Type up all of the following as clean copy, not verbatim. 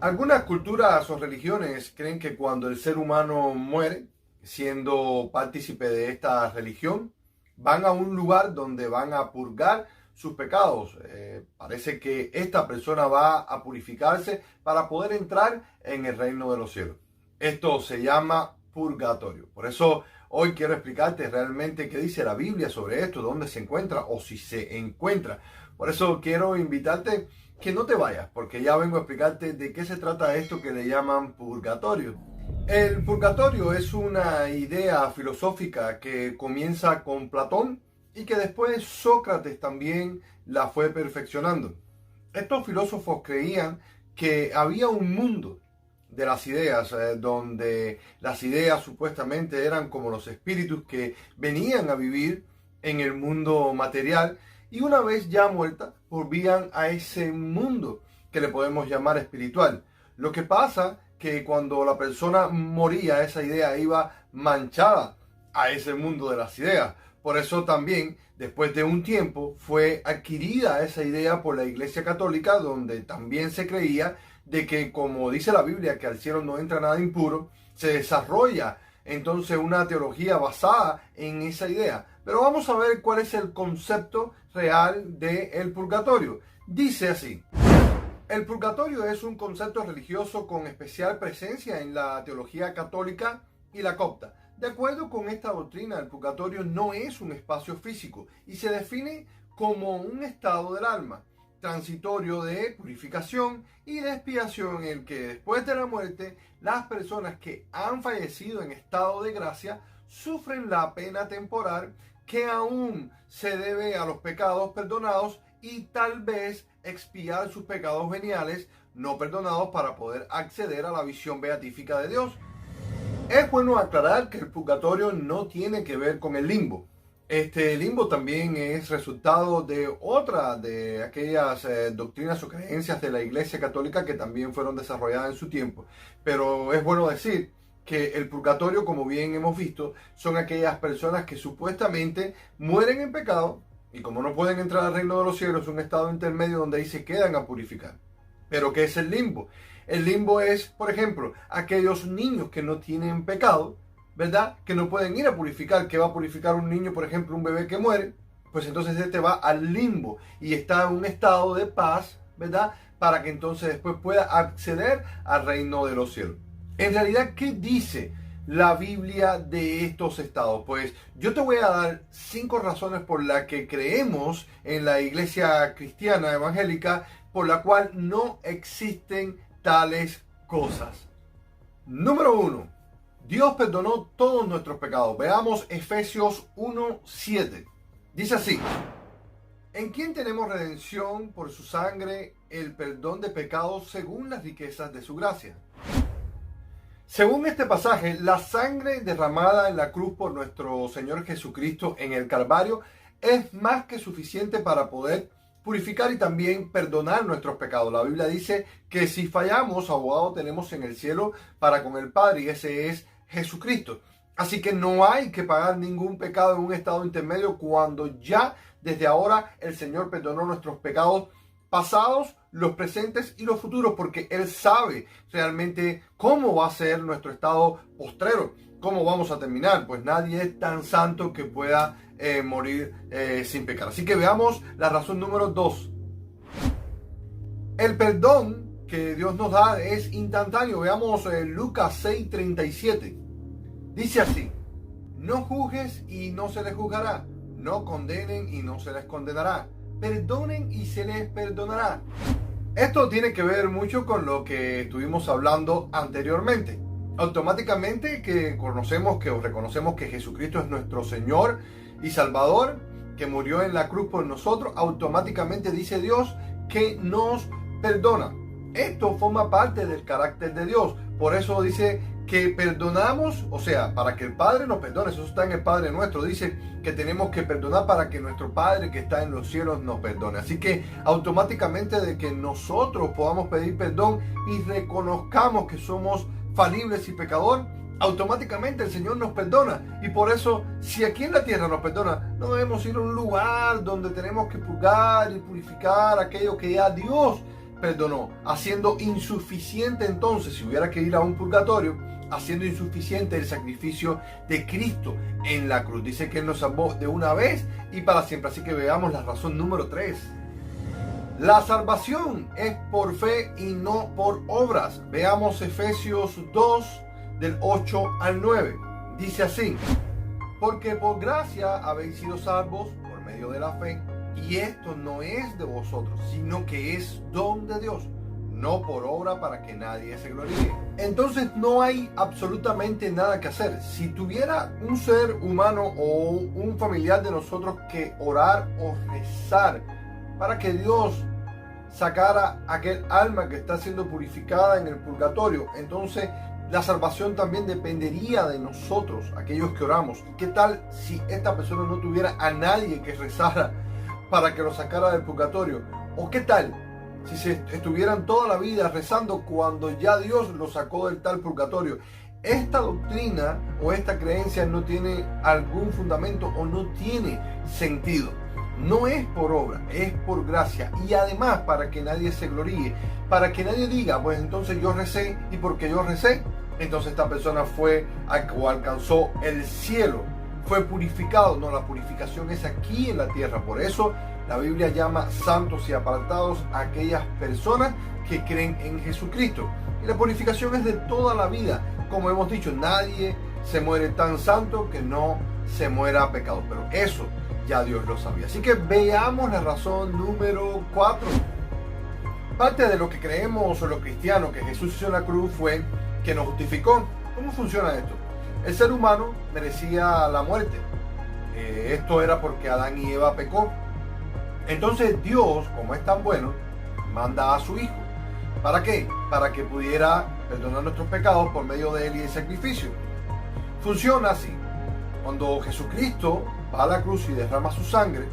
Algunas culturas o religiones creen que cuando el ser humano muere, siendo partícipe de esta religión, van a un lugar donde van a purgar sus pecados. Parece que esta persona va a purificarse para poder entrar en el reino de los cielos. Esto se llama purgatorio. Por eso hoy quiero explicarte realmente qué dice la Biblia sobre esto, dónde se encuentra o si se encuentra. Por eso quiero invitarte que no te vayas, porque ya vengo a explicarte de qué se trata esto que le llaman purgatorio. El purgatorio es una idea filosófica que comienza con Platón y que después Sócrates también la fue perfeccionando. Estos filósofos creían que había un mundo de las ideas, donde las ideas supuestamente eran como los espíritus que venían a vivir en el mundo material y una vez ya muertas volvían a ese mundo que le podemos llamar espiritual. Lo que pasa que cuando la persona moría, esa idea iba manchada a ese mundo de las ideas. Por eso también, después de un tiempo, fue adquirida esa idea por la Iglesia Católica, donde también se creía de que, como dice la Biblia, que al cielo no entra nada impuro, se desarrolla entonces una teología basada en esa idea. Pero vamos a ver cuál es el concepto real del purgatorio. Dice así: el purgatorio es un concepto religioso con especial presencia en la teología católica y la copta. De acuerdo con esta doctrina, el purgatorio no es un espacio físico y se define como un estado del alma, transitorio de purificación y de expiación, en el que después de la muerte, las personas que han fallecido en estado de gracia sufren la pena temporal que aún se debe a los pecados perdonados y tal vez expiar sus pecados veniales no perdonados para poder acceder a la visión beatífica de Dios. Es bueno aclarar que el purgatorio no tiene que ver con el limbo. Este limbo también es resultado de otra de aquellas doctrinas o creencias de la Iglesia Católica que también fueron desarrolladas en su tiempo. Pero es bueno decir que el purgatorio, como bien hemos visto, son aquellas personas que supuestamente mueren en pecado y como no pueden entrar al reino de los cielos, es un estado intermedio donde ahí se quedan a purificar. ¿Pero qué es el limbo? El limbo es, por ejemplo, aquellos niños que no tienen pecado, ¿verdad? Que no pueden ir a purificar. ¿Qué va a purificar un niño, por ejemplo, un bebé que muere? Pues entonces este va al limbo y está en un estado de paz, ¿verdad? Para que entonces después pueda acceder al reino de los cielos. En realidad, ¿qué dice la Biblia de estos estados? Pues yo te voy a dar 5 razones por las que creemos en la iglesia cristiana evangélica, por la cual no existen tales cosas. Número 1. Dios perdonó todos nuestros pecados. Veamos Efesios 1:7. Dice así: en quien tenemos redención por su sangre, el perdón de pecados según las riquezas de su gracia. Según este pasaje, la sangre derramada en la cruz por nuestro Señor Jesucristo en el Calvario es más que suficiente para poder purificar y también perdonar nuestros pecados. La Biblia dice que si fallamos, abogado tenemos en el cielo para con el Padre, y ese es Jesucristo. Así que no hay que pagar ningún pecado en un estado intermedio cuando ya desde ahora el Señor perdonó nuestros pecados pasados, los presentes y los futuros, porque Él sabe realmente cómo va a ser nuestro estado postrero, cómo vamos a terminar. Pues nadie es tan santo que pueda morir sin pecar. Así que veamos la razón número 2. El perdón que Dios nos da es instantáneo. Veamos Lucas 6:37. Dice así: no juzgues y no se les juzgará, no condenen y no se les condenará, perdonen y se les perdonará. Esto tiene que ver mucho con lo que estuvimos hablando anteriormente. Automáticamente que conocemos que o reconocemos que Jesucristo es nuestro Señor y Salvador, que murió en la cruz por nosotros, automáticamente dice Dios que nos perdona. Esto forma parte del carácter de Dios. Por eso dice que perdonamos, o sea, para que el Padre nos perdone. Eso está en el Padre Nuestro. Dice que tenemos que perdonar para que nuestro Padre que está en los cielos nos perdone. Así que automáticamente de que nosotros podamos pedir perdón y reconozcamos que somos falibles y pecadores, automáticamente el Señor nos perdona. Y por eso, si aquí en la tierra nos perdona, no debemos ir a un lugar donde tenemos que purgar y purificar aquello que ya Dios perdonó, haciendo insuficiente entonces, si hubiera que ir a un purgatorio, haciendo insuficiente el sacrificio de Cristo en la cruz. Dice que Él nos salvó de una vez y para siempre. Así que veamos la razón número 3. La salvación es por fe y no por obras. Veamos Efesios 2, del 8 al 9. Dice así: porque por gracia habéis sido salvos por medio de la fe, y esto no es de vosotros, sino que es don de Dios, no por obra para que nadie se gloríe. Entonces no hay absolutamente nada que hacer. Si tuviera un ser humano o un familiar de nosotros que orar o rezar para que Dios sacara aquel alma que está siendo purificada en el purgatorio, entonces la salvación también dependería de nosotros, aquellos que oramos. ¿Qué tal si esta persona no tuviera a nadie que rezara para que lo sacara del purgatorio? ¿O qué tal si se estuvieran toda la vida rezando cuando ya Dios lo sacó del tal purgatorio? Esta doctrina o esta creencia no tiene algún fundamento o no tiene sentido. No es por obra, es por gracia. Y además para que nadie se gloríe, para que nadie diga, pues entonces yo recé y porque yo recé, entonces esta persona fue o alcanzó el cielo, fue purificado. No, la purificación es aquí en la tierra. Por eso la Biblia llama santos y apartados a aquellas personas que creen en Jesucristo. Y la purificación es de toda la vida. Como hemos dicho, nadie se muere tan santo que no se muera pecado. Pero eso ya Dios lo sabía. Así que veamos la razón número 4. Parte de lo que creemos los cristianos que Jesús hizo en la cruz fue que nos justificó. ¿Cómo funciona esto? El ser humano merecía la muerte. Esto era porque Adán y Eva pecó. Entonces Dios, como es tan bueno, manda a su Hijo. ¿Para qué? Para que pudiera perdonar nuestros pecados por medio de Él y el sacrificio. Funciona así. Cuando Jesucristo va a la cruz y derrama su sangre,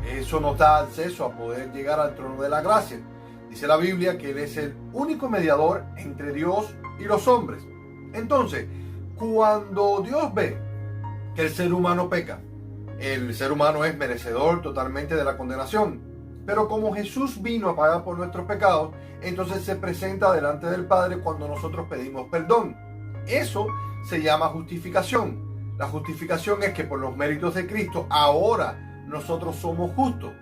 eso nos da acceso a poder llegar al trono de la gracia. Dice la Biblia que Él es el único mediador entre Dios y los hombres. Entonces, cuando Dios ve que el ser humano peca, el ser humano es merecedor totalmente de la condenación. Pero como Jesús vino a pagar por nuestros pecados, entonces se presenta delante del Padre cuando nosotros pedimos perdón. Eso se llama justificación. La justificación es que por los méritos de Cristo ahora nosotros somos justos.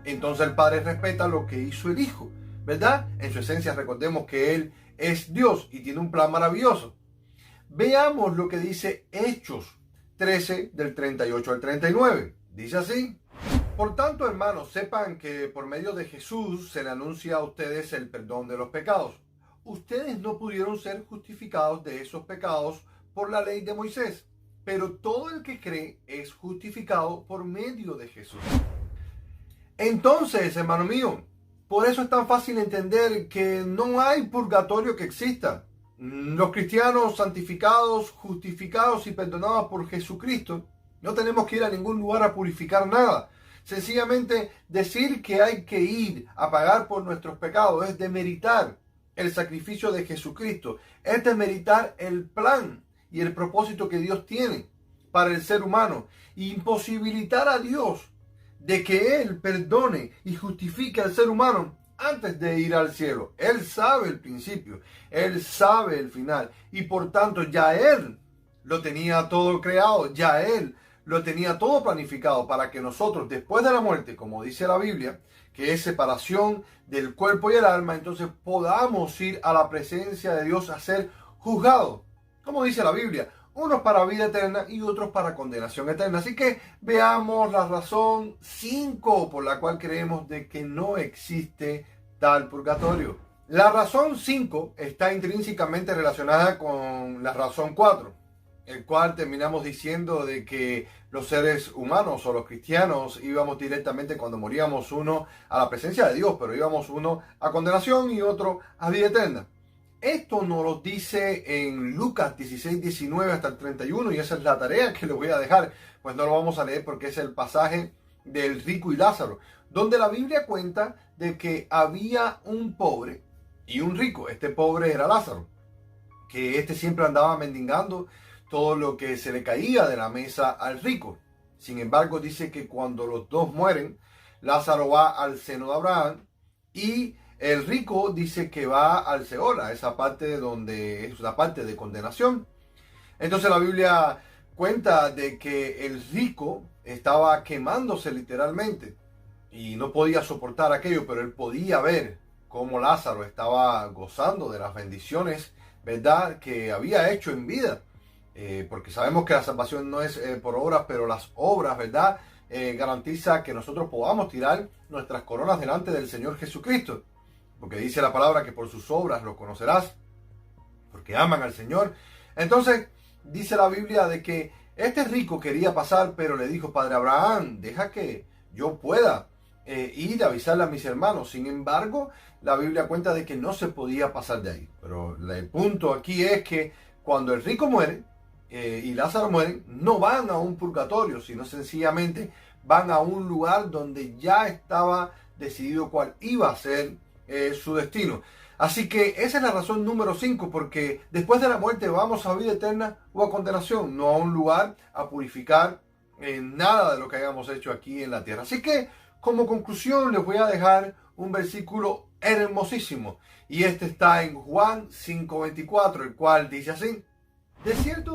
Entonces el Padre respeta lo que hizo el Hijo, ¿verdad? En su esencia recordemos que Él es Dios y tiene un plan maravilloso. Veamos lo que dice Hechos 13 del 38 al 39. Dice así: por tanto, hermanos, sepan que por medio de Jesús se le anuncia a ustedes el perdón de los pecados. Ustedes no pudieron ser justificados de esos pecados por la ley de Moisés, pero todo el que cree es justificado por medio de Jesús. Entonces, hermano mío, por eso es tan fácil entender que no hay purgatorio que exista. Los cristianos santificados, justificados y perdonados por Jesucristo, no tenemos que ir a ningún lugar a purificar nada. Sencillamente decir que hay que ir a pagar por nuestros pecados es demeritar el sacrificio de Jesucristo, es demeritar el plan y el propósito que Dios tiene para el ser humano, e imposibilitar a Dios de que Él perdone y justifique al ser humano antes de ir al cielo. Él sabe el principio, Él sabe el final, y por tanto ya Él lo tenía todo creado, ya Él lo tenía todo planificado para que nosotros después de la muerte, como dice la Biblia, que es separación del cuerpo y el alma, entonces podamos ir a la presencia de Dios a ser juzgados, como dice la Biblia, unos para vida eterna y otros para condenación eterna. Así que veamos la razón 5 por la cual creemos de que no existe tal purgatorio. La razón 5 está intrínsecamente relacionada con la razón 4, el cual terminamos diciendo de que los seres humanos o los cristianos íbamos directamente cuando moríamos uno a la presencia de Dios, pero íbamos uno a condenación y otro a vida eterna. Esto nos lo dice en Lucas 16, 19 hasta el 31, y esa es la tarea que les voy a dejar, pues no lo vamos a leer porque es el pasaje del rico y Lázaro, donde la Biblia cuenta de que había un pobre y un rico. Este pobre era Lázaro, que este siempre andaba mendigando todo lo que se le caía de la mesa al rico. Sin embargo, dice que cuando los dos mueren, Lázaro va al seno de Abraham y El rico dice que va al Seol, a esa parte donde es la parte de condenación. Entonces la Biblia cuenta de que el rico estaba quemándose literalmente y no podía soportar aquello, pero él podía ver cómo Lázaro estaba gozando de las bendiciones, ¿verdad?, que había hecho en vida. Porque sabemos que la salvación no es por obras, pero las obras, ¿verdad?, garantiza que nosotros podamos tirar nuestras coronas delante del Señor Jesucristo. Porque dice la palabra que por sus obras lo conocerás, porque aman al Señor. Entonces, dice la Biblia de que este rico quería pasar, pero le dijo: Padre Abraham, deja que yo pueda ir a avisarle a mis hermanos. Sin embargo, la Biblia cuenta de que no se podía pasar de ahí. Pero el punto aquí es que cuando el rico muere y Lázaro muere, no van a un purgatorio, sino sencillamente van a un lugar donde ya estaba decidido cuál iba a ser su destino. Así que esa es la razón número 5, porque después de la muerte vamos a vida eterna o a condenación, no a un lugar a purificar nada de lo que hayamos hecho aquí en la tierra. Así que como conclusión les voy a dejar un versículo hermosísimo, y este está en Juan 5:24, el cual dice así: de cierto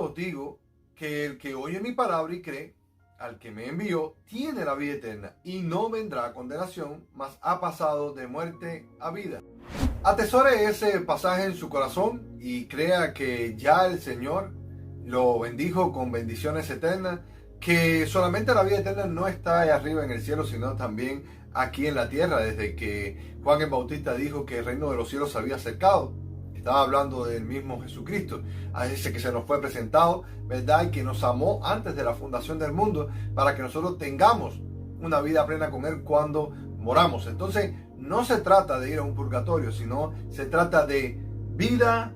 os digo, que el que oye mi palabra y cree al que me envió, tiene la vida eterna, y no vendrá a condenación, mas ha pasado de muerte a vida. Atesore ese pasaje en su corazón y crea que ya el Señor lo bendijo con bendiciones eternas, que solamente la vida eterna no está ahí arriba en el cielo, sino también aquí en la tierra, desde que Juan el Bautista dijo que el reino de los cielos se había acercado. Estaba hablando del mismo Jesucristo, a ese que se nos fue presentado, ¿verdad?, y que nos amó antes de la fundación del mundo, para que nosotros tengamos una vida plena con Él cuando moramos. Entonces, no se trata de ir a un purgatorio, sino se trata de vida,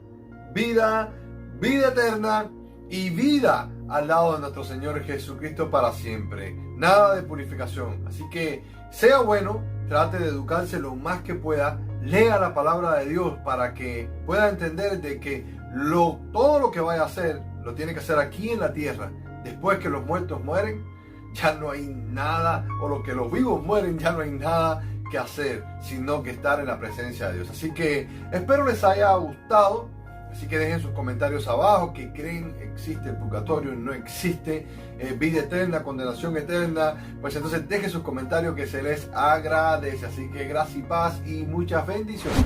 vida, vida eterna y vida al lado de nuestro Señor Jesucristo para siempre. Nada de purificación. Así que sea bueno, trate de educarse lo más que pueda, lea la palabra de Dios para que pueda entender de que todo lo que vaya a hacer, lo tiene que hacer aquí en la tierra. Después que los muertos mueren, ya no hay nada, o lo que los vivos mueren, ya no hay nada que hacer, sino que estar en la presencia de Dios. Así que espero les haya gustado. Así que dejen sus comentarios abajo, que creen existe el purgatorio, no existe vida eterna, condenación eterna. Pues entonces dejen sus comentarios, que se les agradece. Así que gracias y paz y muchas bendiciones.